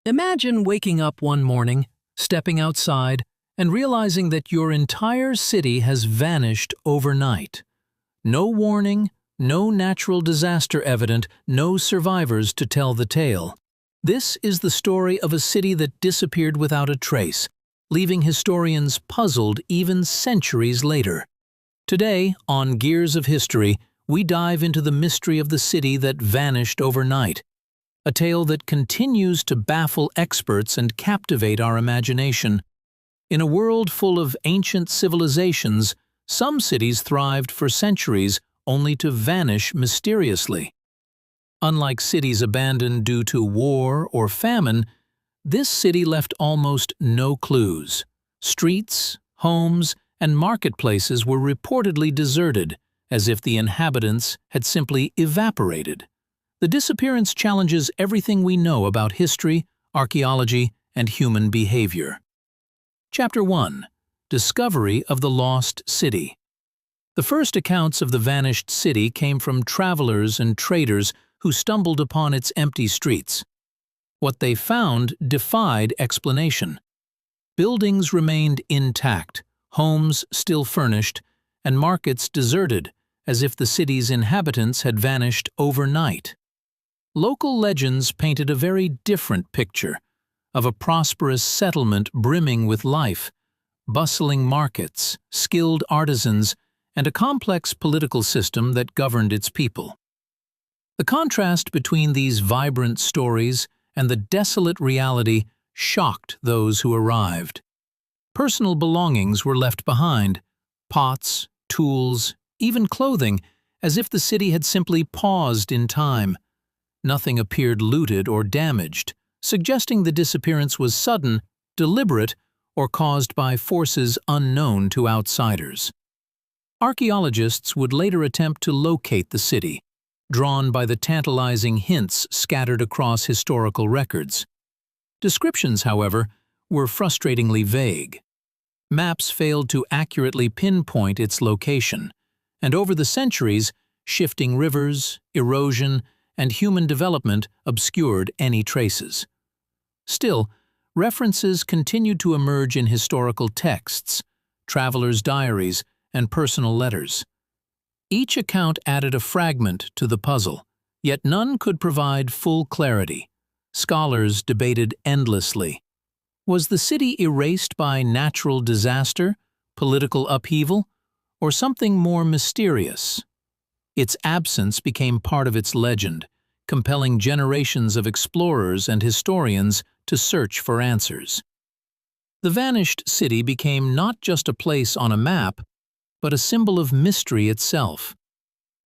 Imagine waking up one morning, stepping outside, and realizing that your entire city has vanished overnight. No warning, no natural disaster evident, no survivors to tell the tale. This is the story of a city that disappeared without a trace, leaving historians puzzled even centuries later. Today, on Gears of History, we dive into the mystery of the city that vanished overnight, a tale that continues to baffle experts and captivate our imagination. In a world full of ancient civilizations, some cities thrived for centuries only to vanish mysteriously. Unlike cities abandoned due to war or famine, this city left almost no clues. Streets, homes, and marketplaces were reportedly deserted, as if the inhabitants had simply evaporated. The disappearance challenges everything we know about history, archaeology, and human behavior. Chapter 1. Discovery of the Lost City. The first accounts of the vanished city came from travelers and traders who stumbled upon its empty streets. What they found defied explanation. Buildings remained intact, homes still furnished, and markets deserted, as if the city's inhabitants had vanished overnight. Local legends painted a very different picture of a prosperous settlement brimming with life, bustling markets, skilled artisans, and a complex political system that governed its people. The contrast between these vibrant stories and the desolate reality shocked those who arrived. Personal belongings were left behind, pots, tools, even clothing, as if the city had simply paused in time. Nothing appeared looted or damaged, suggesting the disappearance was sudden, deliberate, or caused by forces unknown to outsiders. Archaeologists would later attempt to locate the city, drawn by the tantalizing hints scattered across historical records. Descriptions, however, were frustratingly vague. Maps failed to accurately pinpoint its location, and over the centuries, shifting rivers, erosion, and human development obscured any traces. Still, references continued to emerge in historical texts, travelers' diaries, and personal letters. Each account added a fragment to the puzzle, yet none could provide full clarity. Scholars debated endlessly. Was the city erased by natural disaster, political upheaval, or something more mysterious? Its absence became part of its legend, compelling generations of explorers and historians to search for answers. The vanished city became not just a place on a map, but a symbol of mystery itself,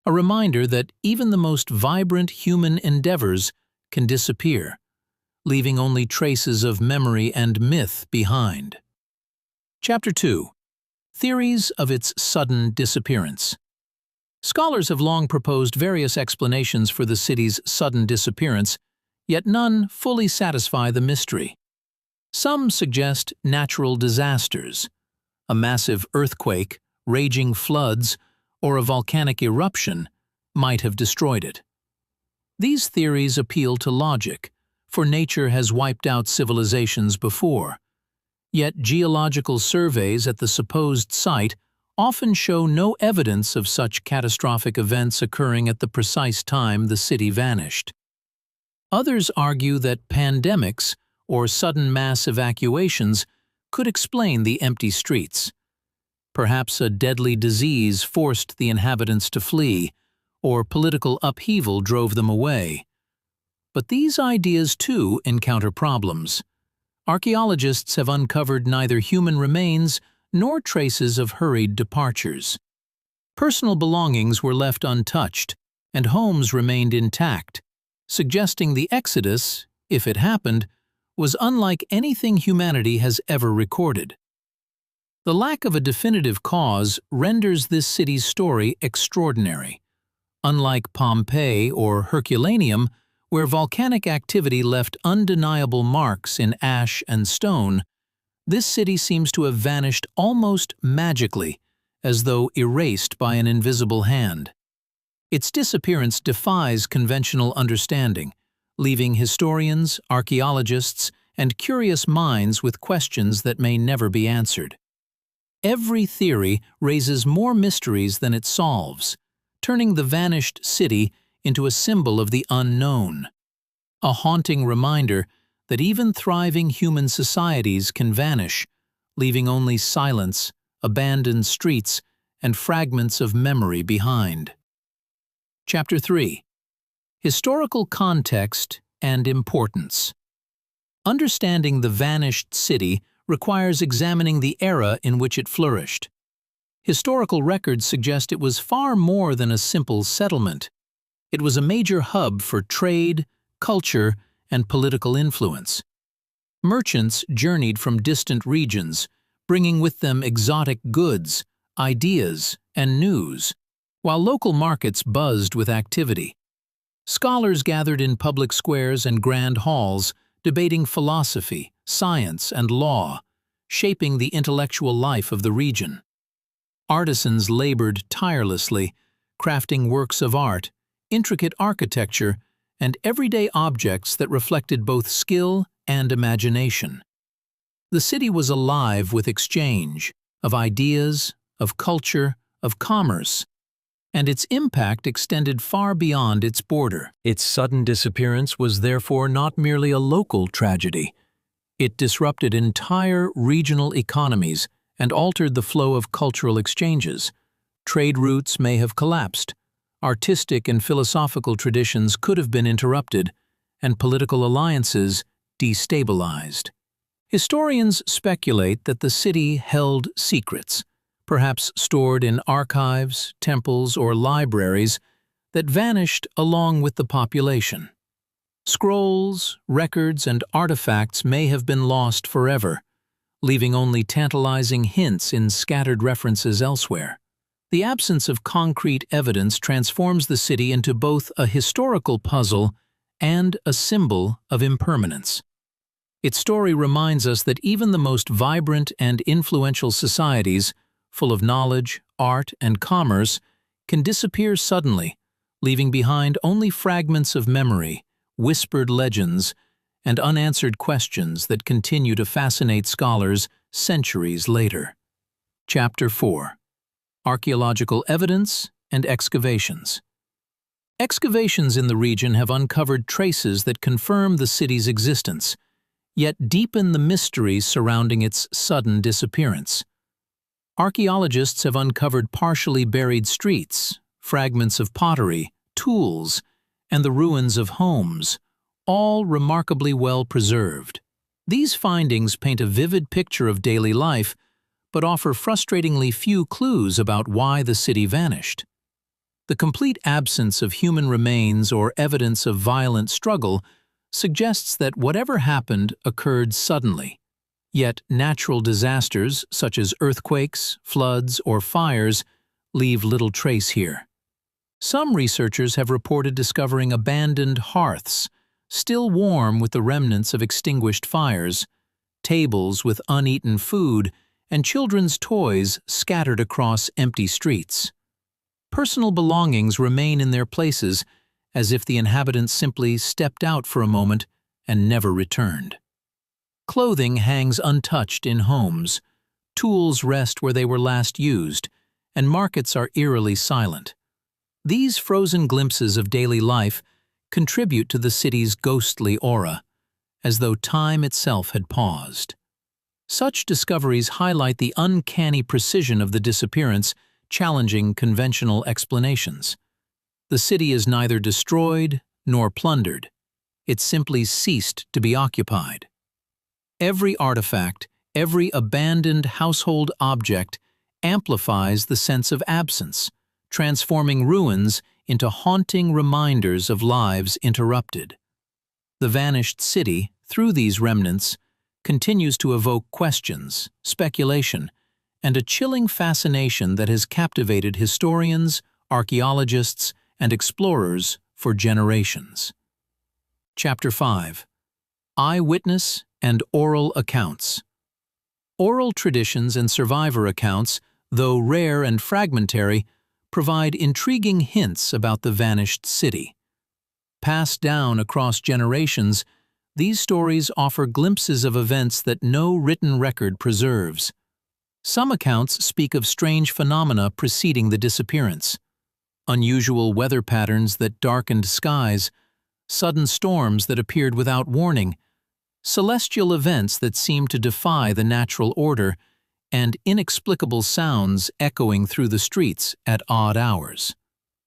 a reminder that even the most vibrant human endeavors can disappear, leaving only traces of memory and myth behind. Chapter 2. Theories of its sudden disappearance. Scholars have long proposed various explanations for the city's sudden disappearance, yet none fully satisfy the mystery. Some suggest natural disasters, a massive earthquake, raging floods, or a volcanic eruption might have destroyed it. These theories appeal to logic, for nature has wiped out civilizations before. Yet geological surveys at the supposed site often show no evidence of such catastrophic events occurring at the precise time the city vanished. Others argue that pandemics or sudden mass evacuations could explain the empty streets. Perhaps a deadly disease forced the inhabitants to flee, or political upheaval drove them away. But these ideas too encounter problems. Archaeologists have uncovered neither human remains nor traces of hurried departures. Personal belongings were left untouched, and homes remained intact, suggesting the exodus, if it happened, was unlike anything humanity has ever recorded. The lack of a definitive cause renders this city's story extraordinary. Unlike Pompeii or Herculaneum, where volcanic activity left undeniable marks in ash and stone, this city seems to have vanished almost magically, as though erased by an invisible hand. Its disappearance defies conventional understanding, leaving historians, archaeologists, and curious minds with questions that may never be answered. Every theory raises more mysteries than it solves, turning the vanished city into a symbol of the unknown. A haunting reminder that even thriving human societies can vanish, leaving only silence, abandoned streets, and fragments of memory behind. Chapter 3. Historical Context and Importance. Understanding the vanished city requires examining the era in which it flourished. Historical records suggest it was far more than a simple settlement. It was a major hub for trade, culture, and political influence. Merchants journeyed from distant regions, bringing with them exotic goods, ideas, and news, while local markets buzzed with activity. Scholars gathered in public squares and grand halls, debating philosophy, science, and law, shaping the intellectual life of the region. Artisans labored tirelessly, crafting works of art, intricate architecture, and everyday objects that reflected both skill and imagination. The city was alive with exchange, of ideas, of culture, of commerce, and its impact extended far beyond its border. Its sudden disappearance was therefore not merely a local tragedy. It disrupted entire regional economies and altered the flow of cultural exchanges. Trade routes may have collapsed, artistic and philosophical traditions could have been interrupted, and political alliances destabilized. Historians speculate that the city held secrets, perhaps stored in archives, temples, or libraries, that vanished along with the population. Scrolls, records, and artifacts may have been lost forever, leaving only tantalizing hints in scattered references elsewhere. The absence of concrete evidence transforms the city into both a historical puzzle and a symbol of impermanence. Its story reminds us that even the most vibrant and influential societies, full of knowledge, art, and commerce, can disappear suddenly, leaving behind only fragments of memory, whispered legends, and unanswered questions that continue to fascinate scholars centuries later. Chapter 4. Archaeological Evidence and Excavations. Excavations in the region have uncovered traces that confirm the city's existence, yet deepen the mysteries surrounding its sudden disappearance. Archaeologists have uncovered partially buried streets, fragments of pottery, tools, and the ruins of homes, all remarkably well preserved. These findings paint a vivid picture of daily life, but offer frustratingly few clues about why the city vanished. The complete absence of human remains or evidence of violent struggle suggests that whatever happened occurred suddenly. Yet natural disasters such as earthquakes, floods, or fires leave little trace here. Some researchers have reported discovering abandoned hearths, still warm with the remnants of extinguished fires, tables with uneaten food, and children's toys scattered across empty streets. Personal belongings remain in their places, as if the inhabitants simply stepped out for a moment and never returned. Clothing hangs untouched in homes, tools rest where they were last used, and markets are eerily silent. These frozen glimpses of daily life contribute to the city's ghostly aura, as though time itself had paused. Such discoveries highlight the uncanny precision of the disappearance, challenging conventional explanations. The city is neither destroyed nor plundered. It simply ceased to be occupied. Every artifact, every abandoned household object amplifies the sense of absence, transforming ruins into haunting reminders of lives interrupted. The vanished city, through these remnants, continues to evoke questions, speculation, and a chilling fascination that has captivated historians, archaeologists, and explorers for generations. Chapter 5. Eyewitness and Oral Accounts. Oral traditions and survivor accounts, though rare and fragmentary, provide intriguing hints about the vanished city. Passed down across generations, these stories offer glimpses of events that no written record preserves. Some accounts speak of strange phenomena preceding the disappearance: unusual weather patterns that darkened skies, sudden storms that appeared without warning, celestial events that seemed to defy the natural order, and inexplicable sounds echoing through the streets at odd hours.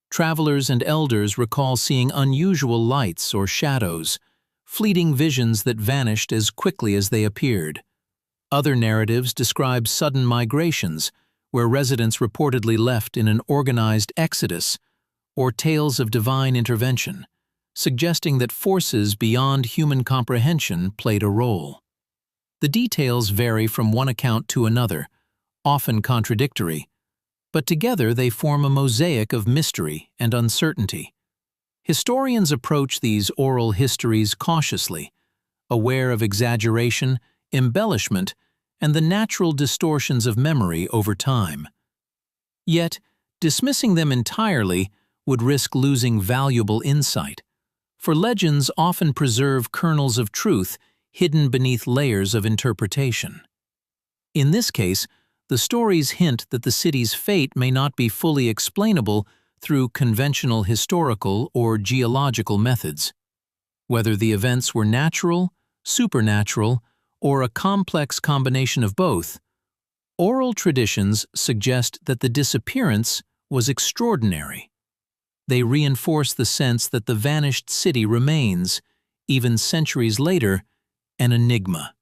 Travelers and elders recall seeing unusual lights or shadows, fleeting visions that vanished as quickly as they appeared. Other narratives describe sudden migrations, where residents reportedly left in an organized exodus, or tales of divine intervention, suggesting that forces beyond human comprehension played a role. The details vary from one account to another, often contradictory, but together they form a mosaic of mystery and uncertainty. Historians approach these oral histories cautiously, aware of exaggeration, embellishment, and the natural distortions of memory over time. Yet, dismissing them entirely would risk losing valuable insight, for legends often preserve kernels of truth hidden beneath layers of interpretation. In this case, the stories hint that the city's fate may not be fully explainable through conventional historical or geological methods. Whether the events were natural, supernatural, or a complex combination of both, oral traditions suggest that the disappearance was extraordinary. They reinforce the sense that the vanished city remains, even centuries later, an enigma,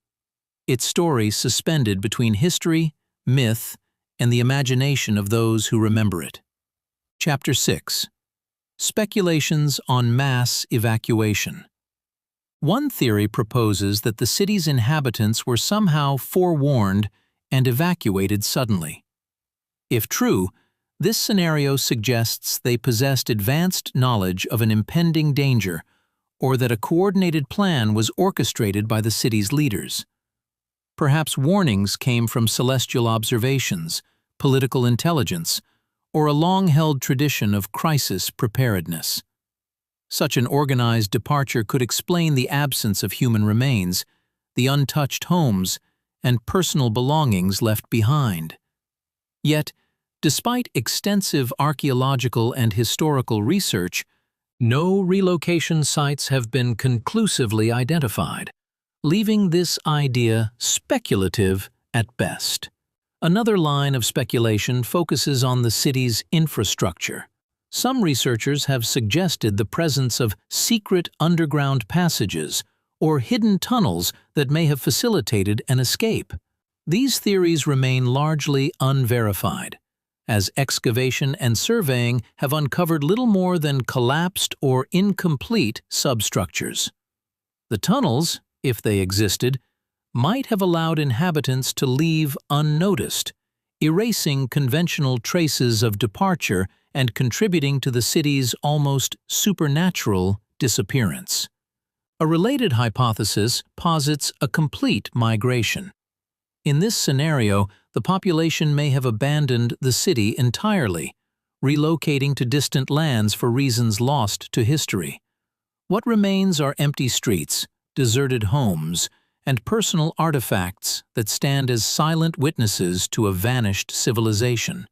its story suspended between history, myth, and the imagination of those who remember it. Chapter 6. Speculations on mass evacuation. One theory proposes that the city's inhabitants were somehow forewarned and evacuated suddenly. If true, this scenario suggests they possessed advanced knowledge of an impending danger, or that a coordinated plan was orchestrated by the city's leaders. Perhaps warnings came from celestial observations, political intelligence, or a long-held tradition of crisis preparedness. Such an organized departure could explain the absence of human remains, the untouched homes, and personal belongings left behind. Yet, despite extensive archaeological and historical research, no relocation sites have been conclusively identified, leaving this idea speculative at best. Another line of speculation focuses on the city's infrastructure. Some researchers have suggested the presence of secret underground passages or hidden tunnels that may have facilitated an escape. These theories remain largely unverified, as excavation and surveying have uncovered little more than collapsed or incomplete substructures. The tunnels, if they existed, might have allowed inhabitants to leave unnoticed, erasing conventional traces of departure and contributing to the city's almost supernatural disappearance. A related hypothesis posits a complete migration. In this scenario, the population may have abandoned the city entirely, relocating to distant lands for reasons lost to history. What remains are empty streets, deserted homes, and personal artifacts that stand as silent witnesses to a vanished civilization.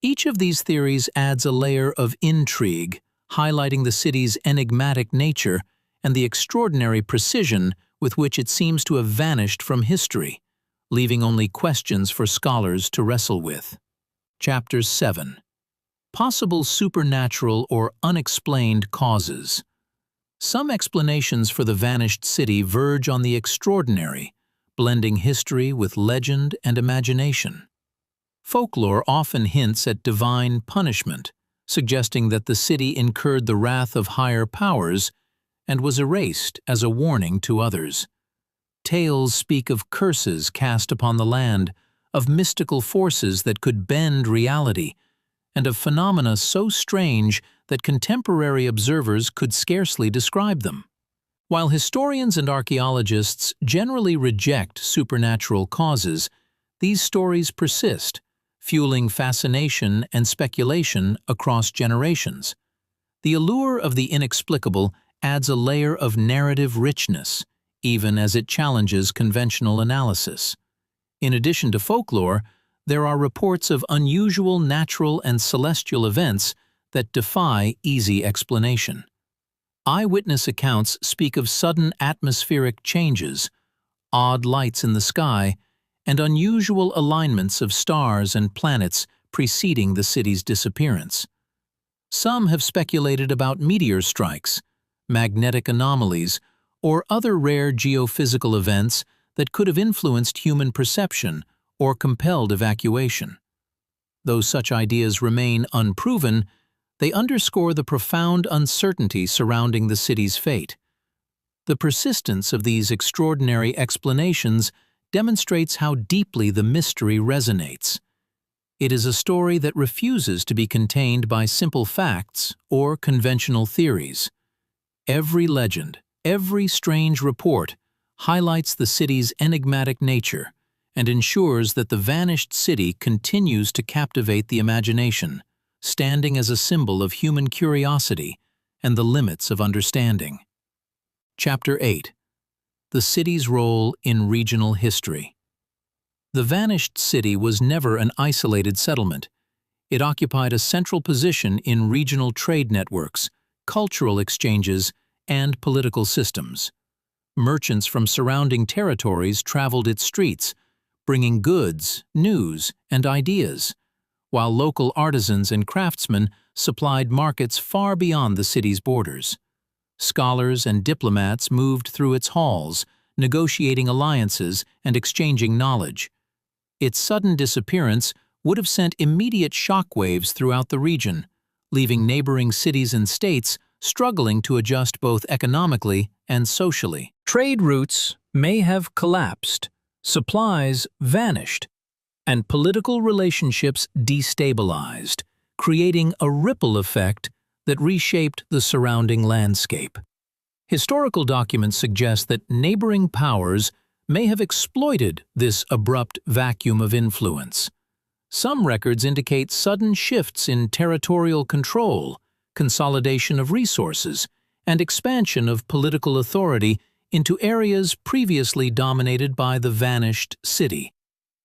Each of these theories adds a layer of intrigue, highlighting the city's enigmatic nature and the extraordinary precision with which it seems to have vanished from history, leaving only questions for scholars to wrestle with. Chapter 7. Possible supernatural or unexplained causes. Some explanations for the vanished city verge on the extraordinary, blending history with legend and imagination. Folklore often hints at divine punishment, suggesting that the city incurred the wrath of higher powers and was erased as a warning to others. Tales speak of curses cast upon the land, of mystical forces that could bend reality, and of phenomena so strange that contemporary observers could scarcely describe them. While historians and archaeologists generally reject supernatural causes, these stories persist, fueling fascination and speculation across generations. The allure of the inexplicable adds a layer of narrative richness, even as it challenges conventional analysis. In addition to folklore, there are reports of unusual natural and celestial events that defy easy explanation. Eyewitness accounts speak of sudden atmospheric changes, odd lights in the sky, and unusual alignments of stars and planets preceding the city's disappearance. Some have speculated about meteor strikes, magnetic anomalies, or other rare geophysical events that could have influenced human perception or compelled evacuation. Though such ideas remain unproven, they underscore the profound uncertainty surrounding the city's fate. The persistence of these extraordinary explanations demonstrates how deeply the mystery resonates. It is a story that refuses to be contained by simple facts or conventional theories. Every legend, every strange report highlights the city's enigmatic nature and ensures that the vanished city continues to captivate the imagination, standing as a symbol of human curiosity and the limits of understanding. Chapter 8. The city's role in regional history. The vanished city was never an isolated settlement. It occupied a central position in regional trade networks, cultural exchanges, and political systems. Merchants from surrounding territories traveled its streets, bringing goods, news, and ideas, while local artisans and craftsmen supplied markets far beyond the city's borders. Scholars and diplomats moved through its halls, negotiating alliances and exchanging knowledge. Its sudden disappearance would have sent immediate shockwaves throughout the region, leaving neighboring cities and states struggling to adjust both economically and socially. Trade routes may have collapsed, supplies vanished, and political relationships destabilized, creating a ripple effect that reshaped the surrounding landscape. Historical documents suggest that neighboring powers may have exploited this abrupt vacuum of influence. Some records indicate sudden shifts in territorial control, consolidation of resources, and expansion of political authority into areas previously dominated by the vanished city.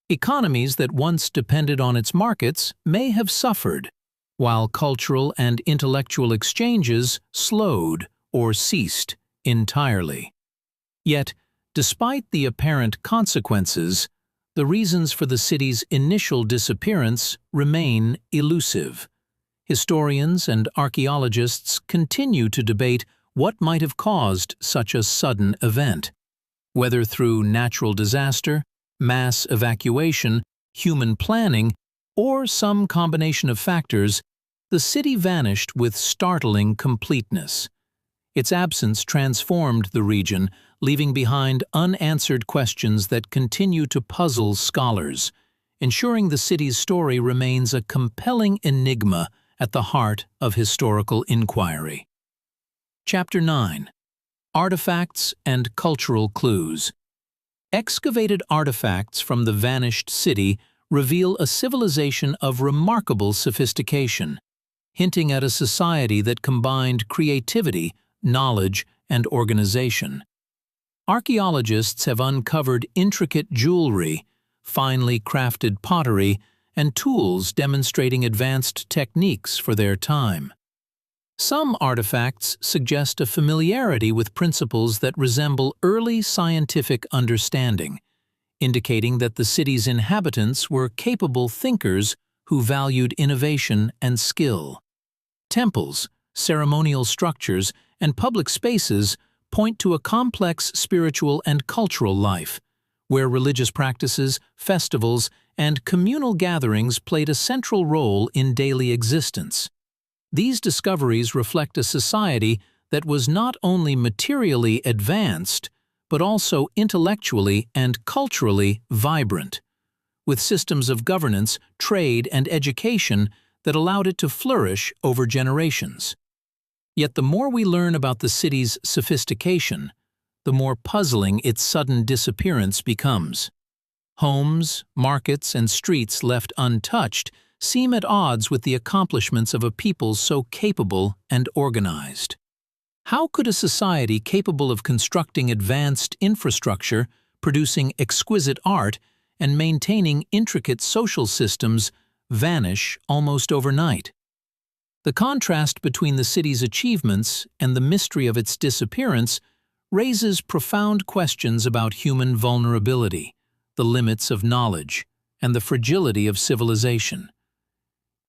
Economies that once depended on its markets may have suffered, while cultural and intellectual exchanges slowed or ceased entirely. Yet, despite the apparent consequences, the reasons for the city's initial disappearance remain elusive. Historians and archaeologists continue to debate what might have caused such a sudden event. Whether through natural disaster, mass evacuation, human planning, or some combination of factors, the city vanished with startling completeness. Its absence transformed the region, leaving behind unanswered questions that continue to puzzle scholars, ensuring the city's story remains a compelling enigma at the heart of historical inquiry. Chapter 9. Artifacts and Cultural Clues. Excavated artifacts from the vanished city reveal a civilization of remarkable sophistication, hinting at a society that combined creativity, knowledge, and organization. Archaeologists have uncovered intricate jewelry, finely crafted pottery, and tools demonstrating advanced techniques for their time. Some artifacts suggest a familiarity with principles that resemble early scientific understanding, indicating that the city's inhabitants were capable thinkers who valued innovation and skill. Temples, ceremonial structures, and public spaces point to a complex spiritual and cultural life, where religious practices, festivals, and communal gatherings played a central role in daily existence. These discoveries reflect a society that was not only materially advanced, but also intellectually and culturally vibrant, with systems of governance, trade, and education that allowed it to flourish over generations. Yet the more we learn about the city's sophistication, the more puzzling its sudden disappearance becomes. Homes, markets, and streets left untouched seem at odds with the accomplishments of a people so capable and organized. How could a society capable of constructing advanced infrastructure, producing exquisite art, and maintaining intricate social systems vanish almost overnight? The contrast between the city's achievements and the mystery of its disappearance raises profound questions about human vulnerability, the limits of knowledge, and the fragility of civilization.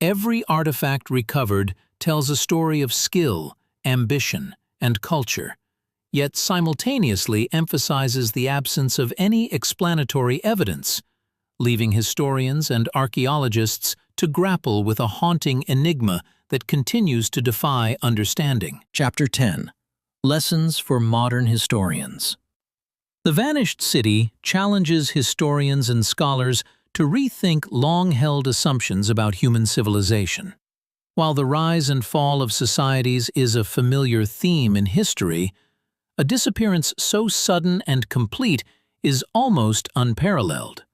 Every artifact recovered tells a story of skill, ambition, and culture, yet simultaneously emphasizes the absence of any explanatory evidence, leaving historians and archaeologists to grapple with a haunting enigma that continues to defy understanding. Chapter 10. Lessons for Modern Historians. The vanished city challenges historians and scholars to rethink long-held assumptions about human civilization. While the rise and fall of societies is a familiar theme in history, a disappearance so sudden and complete is almost unparalleled.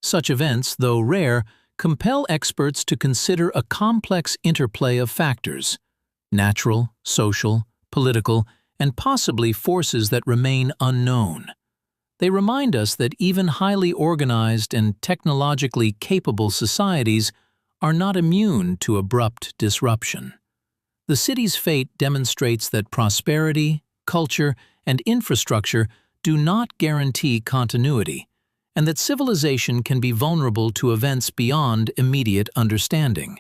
Such events, though rare, compel experts to consider a complex interplay of factors: natural, social, political, and possibly forces that remain unknown. They remind us that even highly organized and technologically capable societies are not immune to abrupt disruption. The city's fate demonstrates that prosperity, culture, and infrastructure do not guarantee continuity, and that civilization can be vulnerable to events beyond immediate understanding.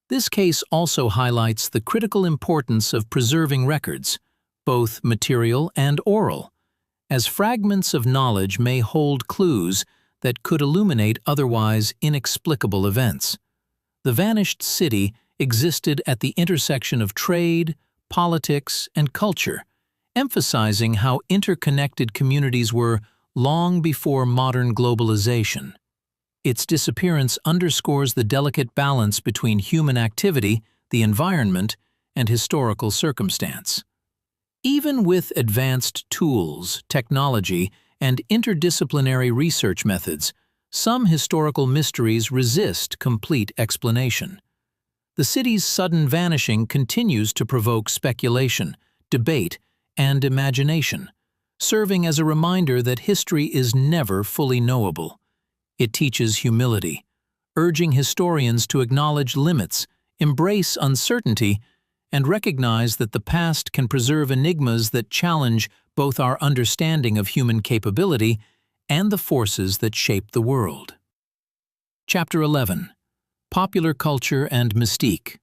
This case also highlights the critical importance of preserving records, both material and oral, as fragments of knowledge may hold clues that could illuminate otherwise inexplicable events. The vanished city existed at the intersection of trade, politics, and culture, emphasizing how interconnected communities were long before modern globalization. Its disappearance underscores the delicate balance between human activity, the environment, and historical circumstance. Even with advanced tools, technology, and interdisciplinary research methods, some historical mysteries resist complete explanation. The city's sudden vanishing continues to provoke speculation, debate, and imagination, serving as a reminder that history is never fully knowable. It teaches humility, urging historians to acknowledge limits, embrace uncertainty, and recognize that the past can preserve enigmas that challenge both our understanding of human capability and the forces that shape the world. Chapter 11. Popular Culture and Mystique.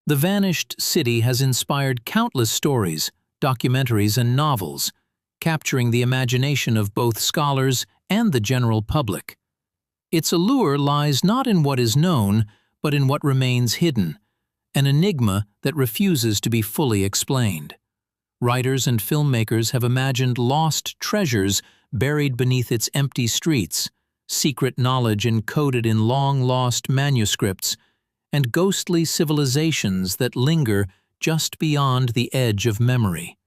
The vanished city has inspired countless stories, documentaries, and novels, capturing the imagination of both scholars and the general public. Its allure lies not in what is known, but in what remains hidden, an enigma that refuses to be fully explained. Writers and filmmakers have imagined lost treasures buried beneath its empty streets, secret knowledge encoded in long-lost manuscripts, and ghostly civilizations that linger just beyond the edge of memory.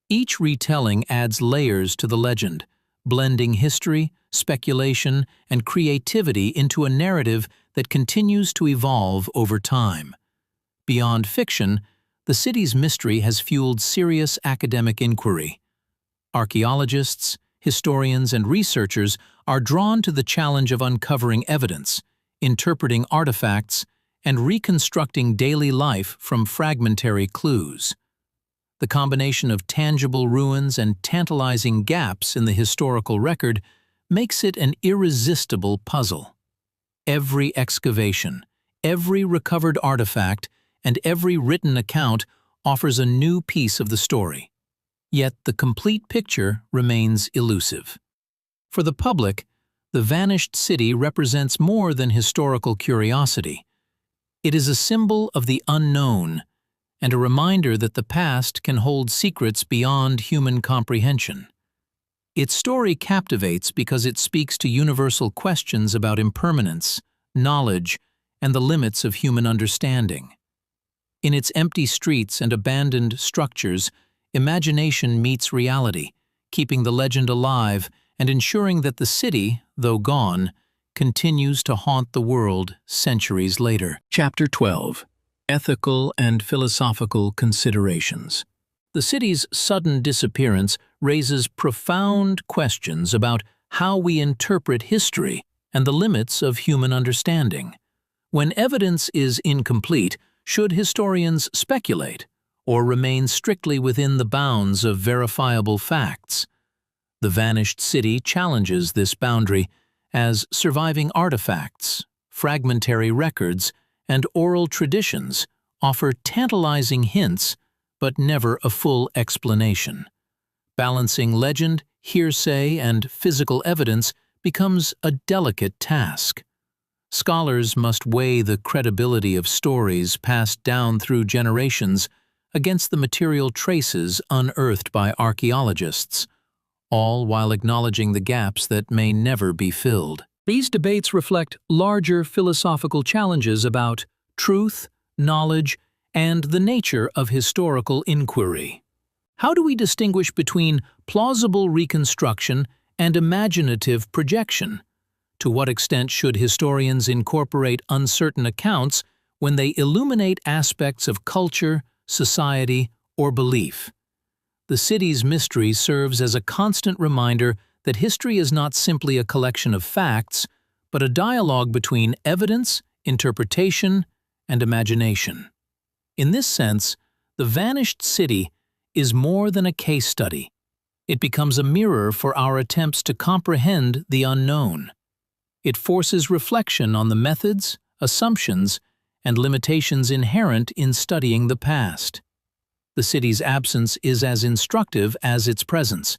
Each retelling adds layers to the legend, blending history, speculation, and creativity into a narrative that continues to evolve over time. Beyond fiction, the city's mystery has fueled serious academic inquiry. Archaeologists, historians, and researchers are drawn to the challenge of uncovering evidence, interpreting artifacts, and reconstructing daily life from fragmentary clues. The combination of tangible ruins and tantalizing gaps in the historical record makes it an irresistible puzzle. Every excavation, every recovered artifact, and every written account offers a new piece of the story. Yet the complete picture remains elusive. For the public, the vanished city represents more than historical curiosity. It is a symbol of the unknown and a reminder that the past can hold secrets beyond human comprehension. Its story captivates because it speaks to universal questions about impermanence, knowledge, and the limits of human understanding. In its empty streets and abandoned structures, imagination meets reality, keeping the legend alive and ensuring that the city, though gone, continues to haunt the world centuries later. Chapter 12. Ethical and Philosophical Considerations. The city's sudden disappearance raises profound questions about how we interpret history and the limits of human understanding. When evidence is incomplete, should historians speculate or remain strictly within the bounds of verifiable facts? The vanished city challenges this boundary, as surviving artifacts, fragmentary records, and oral traditions offer tantalizing hints but never a full explanation. Balancing legend, hearsay, and physical evidence becomes a delicate task. Scholars must weigh the credibility of stories passed down through generations against the material traces unearthed by archaeologists, all while acknowledging the gaps that may never be filled. These debates reflect larger philosophical challenges about truth, knowledge, and the nature of historical inquiry. How do we distinguish between plausible reconstruction and imaginative projection? To what extent should historians incorporate uncertain accounts when they illuminate aspects of culture, society, or belief? The city's mystery serves as a constant reminder that history is not simply a collection of facts, but a dialogue between evidence, interpretation, and imagination. In this sense, the vanished city is more than a case study. It becomes a mirror for our attempts to comprehend the unknown. It forces reflection on the methods, assumptions, and limitations inherent in studying the past. The city's absence is as instructive as its presence,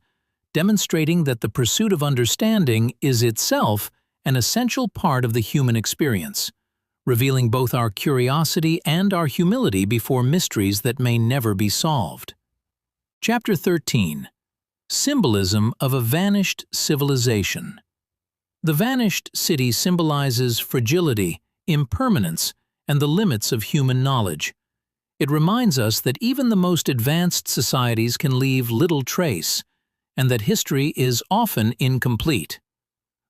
demonstrating that the pursuit of understanding is itself an essential part of the human experience, revealing both our curiosity and our humility before mysteries that may never be solved. Chapter 13. Symbolism of a Vanished Civilization. The vanished city symbolizes fragility, impermanence, and the limits of human knowledge. It reminds us that even the most advanced societies can leave little trace, and that history is often incomplete.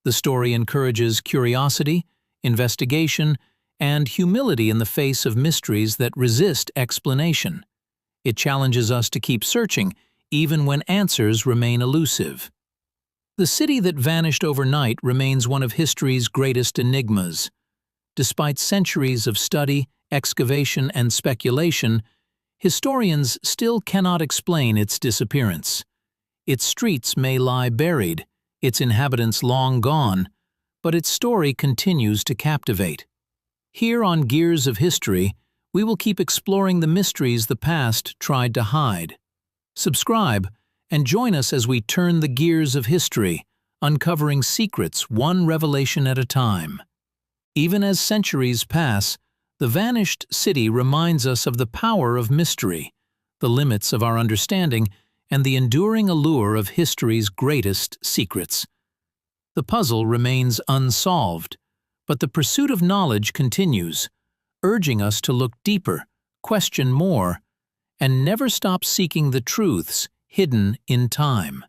The story encourages curiosity, investigation, and humility in the face of mysteries that resist explanation. It challenges us to keep searching, even when answers remain elusive. The city that vanished overnight remains one of history's greatest enigmas. Despite centuries of study, excavation, and speculation, historians still cannot explain its disappearance. Its streets may lie buried, its inhabitants long gone, but its story continues to captivate. Here on Gears of History, we will keep exploring the mysteries the past tried to hide. Subscribe and join us as we turn the gears of history, uncovering secrets one revelation at a time. Even as centuries pass, the vanished city reminds us of the power of mystery, the limits of our understanding, and the enduring allure of history's greatest secrets. The puzzle remains unsolved, but the pursuit of knowledge continues, urging us to look deeper, question more, and never stop seeking the truths hidden in time.